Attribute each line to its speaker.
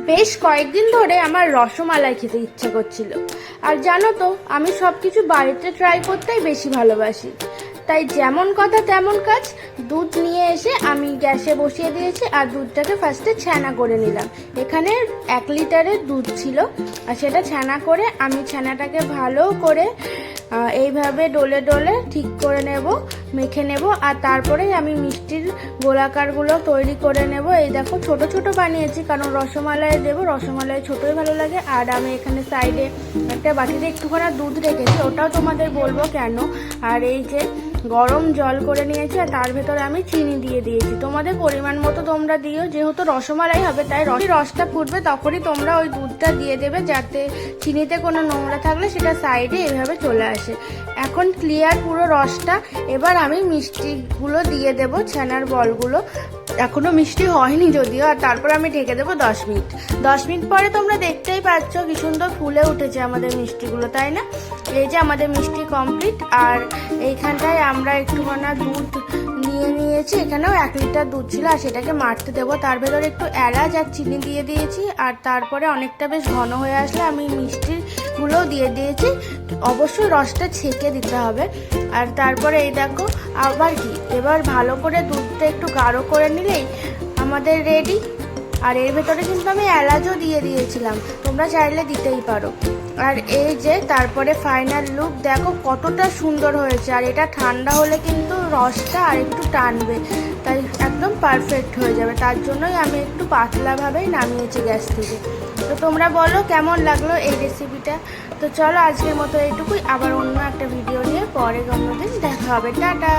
Speaker 1: বেশ কয়েকদিন ধরে আমার রসমালাই খেতে ইচ্ছে করছিল। আর জানো তো, আমি সব কিছু বাড়িতে ট্রাই করতেই বেশি ভালোবাসি। তাই যেমন কথা তেমন কাজ, দুধ নিয়ে এসে আমি গ্যাসে বসিয়ে দিয়েছি আর দুধটাকে ফার্স্টে ছানা করে নিলাম। এখানে 1 লিটারের দুধ ছিল আর সেটা ছানা করে আমি ছানাটাকে ভালো করে এইভাবে ডলে ডলে ঠিক করে নেব, মেখে নেব। আর তারপরে আমি মিষ্টির গোলাকারগুলো তৈরি করে নেব। এই দেখো ছোট ছোট বানিয়েছি, কারণ রসমালাই দেবো, রসমালাই ছোটোই ভালো লাগে। আর আমি এখানে সাইডে একটা বাটিতে একটুখানি দুধ রেখেছি, ওটাও তোমাদের বলবো কেন। আর এই যে গরম জল করে নিয়েছি আর তার ভেতরে আমি চিনি দিয়ে দিয়েছি। তোমাদের পরিমাণ মতো তোমরা দিও, যেহেতু রসমালাই হবে তাই রসটা ফুটবে তখনই তোমরা ওই দুধটা দিয়ে দেবে, যাতে চিনিতে কোনো নোংরা থাকলে সেটা সাইডে এইভাবে চলে আসে। এখন ক্লিয়ার পুরো রসটা। এবার আমি মিষ্টিগুলো দিয়ে দেবো, ছানার বলগুলো। এখনো মিষ্টি হয়নি যদিও। আর তারপর আমি ঢেকে দেবো 10 মিনিট। 10 মিনিট পরে তোমরা দেখতেই পাচ্ছ কি সুন্দর ফুলে উঠেছে আমাদের মিষ্টিগুলো, তাই না? এই যে আমাদের মিষ্টি কমপ্লিট। আর এইখানটায় আমরা একটুখানা দুধ নিয়ে নিয়েছি, এখানেও 1 লিটার দুধ ছিল আর সেটাকে মারতে দেবো। তার ভেতরে একটু এলাচ আর চিনি দিয়ে দিয়েছি। আর তারপরে অনেকটা বেশ ঘন হয়ে আসলে আমি মিষ্টিগুলোও দিয়ে দিয়েছি। অবশ্যই রসটা ছেঁকে দিতে হবে। আর তারপরে এই দেখো আবার কি, এবার ভালো করে দুধটা একটু গাঢ় করে নিলেই আমাদের রেডি। আর এর ভেতরে কিন্তু আমি এলাচও দিয়ে দিয়েছিলাম, তোমরা চাইলে দিতেই পারো। আর এই যে তারপরে ফাইনাল লুক দেখো কতটা সুন্দর হয়েছে। আর এটা ঠান্ডা হলে কিন্তু রসটা আর একটু টানবে, তাই একদম পারফেক্ট হয়ে যাবে। তার জন্যই আমি একটু পাতলাভাবেই নামিয়েছি গ্যাস থেকে। তো তোমরা বলো কেমন লাগলো এই রেসিপিটা। তো চলো আজকের মতো এইটুকুই, আবার অন্য একটা ভিডিও নিয়ে পরে অন্যদিন দেখা হবে। টাটা।